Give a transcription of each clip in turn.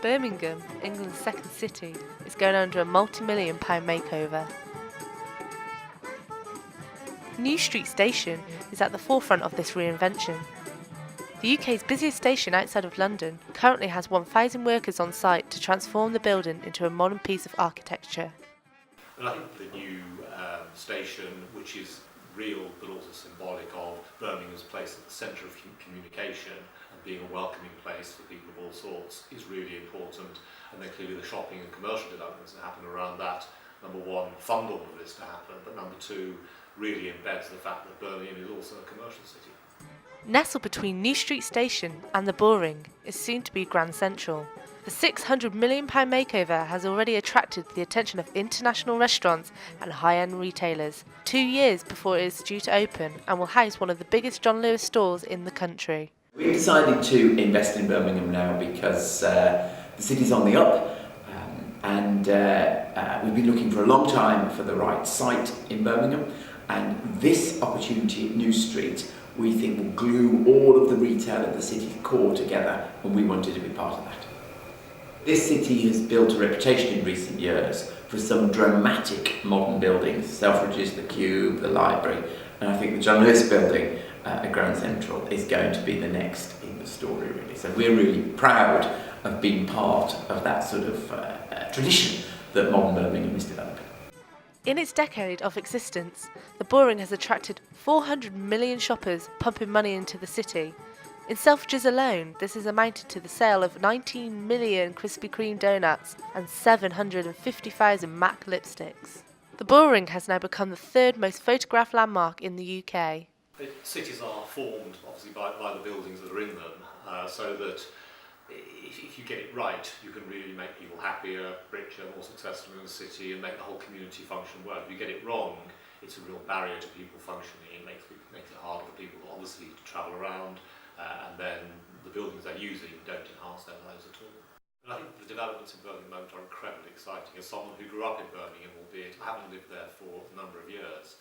Birmingham, England's second city, is going under a multi-million-pound makeover. New Street Station is at the forefront of this reinvention. The UK's busiest station outside of London currently has 1,000 workers on site to transform the building into a modern piece of architecture. And I think the new station, which is real but also symbolic of Birmingham's place at the centre of communication and being a welcoming place for people of all sorts, is really important. And then clearly the shopping and commercial developments that happen around that, number one, fund all of this to happen, but number two, really embeds the fact that Birmingham is also a commercial city. Nestled between New Street Station and the Boring is soon to be Grand Central. The £600 million makeover has already attracted the attention of international restaurants and high-end retailers, 2 years before it is due to open, and will house one of the biggest John Lewis stores in the country. We've decided to invest in Birmingham now because the city's on the up, and we've been looking for a long time for the right site in Birmingham, and this opportunity at New Street we think will glue all of the retail at the city's core together, and we wanted to be part of that. This city has built a reputation in recent years for some dramatic modern buildings, Selfridges, the Cube, the library, and I think the John Lewis building at Grand Central is going to be the next in the story, really. So we're really proud of being part of that sort of tradition that modern Birmingham is developing. In its decade of existence, the Boring has attracted 400 million shoppers pumping money into the city. In Selfridges alone, this has amounted to the sale of 19 million Krispy Kreme donuts and 750,000 MAC lipsticks. The Boring has now become the third most photographed landmark in the UK. Cities are formed, obviously, by the buildings that are in them, so that if you get it right, you can really make people happier, richer, more successful in the city and make the whole community function well. If you get it wrong, it's a real barrier to people functioning. It makes it harder for people, obviously, to travel around, and then the buildings they're using don't enhance their lives at all. And I think the developments in Birmingham at the moment are incredibly exciting. As someone who grew up in Birmingham, albeit having lived there for a number of years,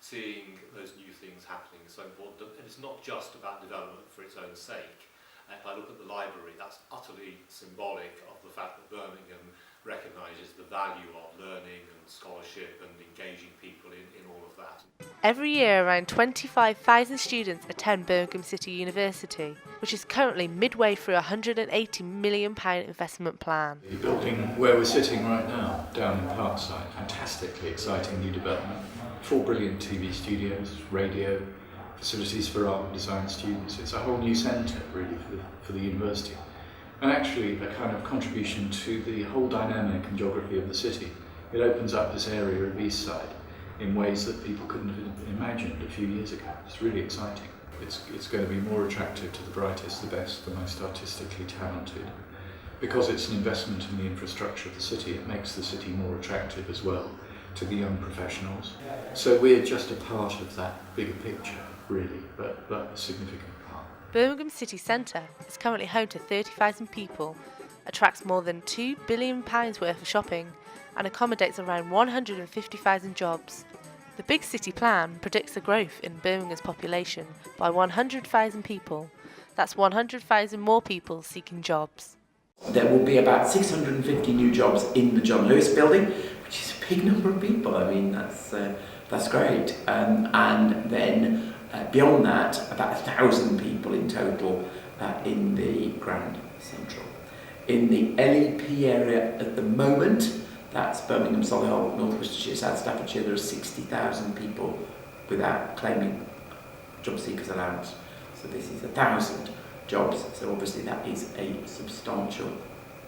seeing those new things happening is so important. And it's not just about development for its own sake. If I look at the library, that's utterly symbolic of the fact that Birmingham recognises the value of learning and scholarship and engaging people in all of that. Every year, around 25,000 students attend Birmingham City University, which is currently midway through a £180 million investment plan. The building where we're sitting right now, down in Parkside, fantastically exciting new development. 4 brilliant TV studios, radio, facilities for art and design students. It's a whole new centre, really, for the university. And actually a kind of contribution to the whole dynamic and geography of the city. It opens up this area of East Side in ways that people couldn't have imagined a few years ago. It's really exciting. It's going to be more attractive to the brightest, the best, the most artistically talented. Because it's an investment in the infrastructure of the city, it makes the city more attractive as well to the young professionals. So we're just a part of that bigger picture, really, but a significant part. Birmingham City Centre is currently home to 30,000 people, attracts more than £2 billion worth of shopping, and accommodates around 150,000 jobs. The Big City Plan predicts a growth in Birmingham's population by 100,000 people. That's 100,000 more people seeking jobs. There will be about 650 new jobs in the John Lewis building, which is a big number of people. I mean, that's great. And then beyond that, about 1,000 people in total in the Grand Central. In the LEP area at the moment, that's Birmingham, Solihull, North Worcestershire, South Staffordshire, there are 60,000 people without claiming job seekers allowance. So this is 1,000 jobs, so obviously that is a substantial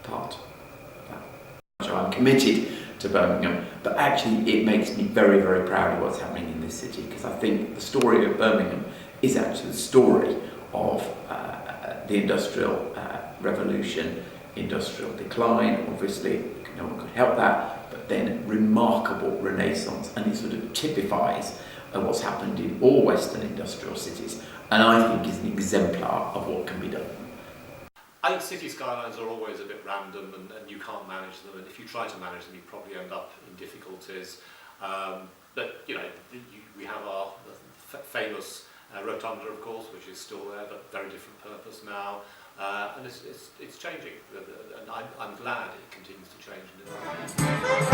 part of that. So I'm committed to Birmingham, but actually it makes me very, very proud of what's happening in this city, because I think the story of Birmingham is actually the story of the industrial revolution, industrial decline, obviously, no one could help that, but then remarkable renaissance, and it sort of typifies what's happened in all Western industrial cities, and I think is an exemplar of what can be done. I think city skylines are always a bit random and you can't manage them, and if you try to manage them you probably end up in difficulties. But you know, we have our famous rotunda, of course, which is still there, but very different purpose now. and it's changing, and I'm glad it continues to change and develop.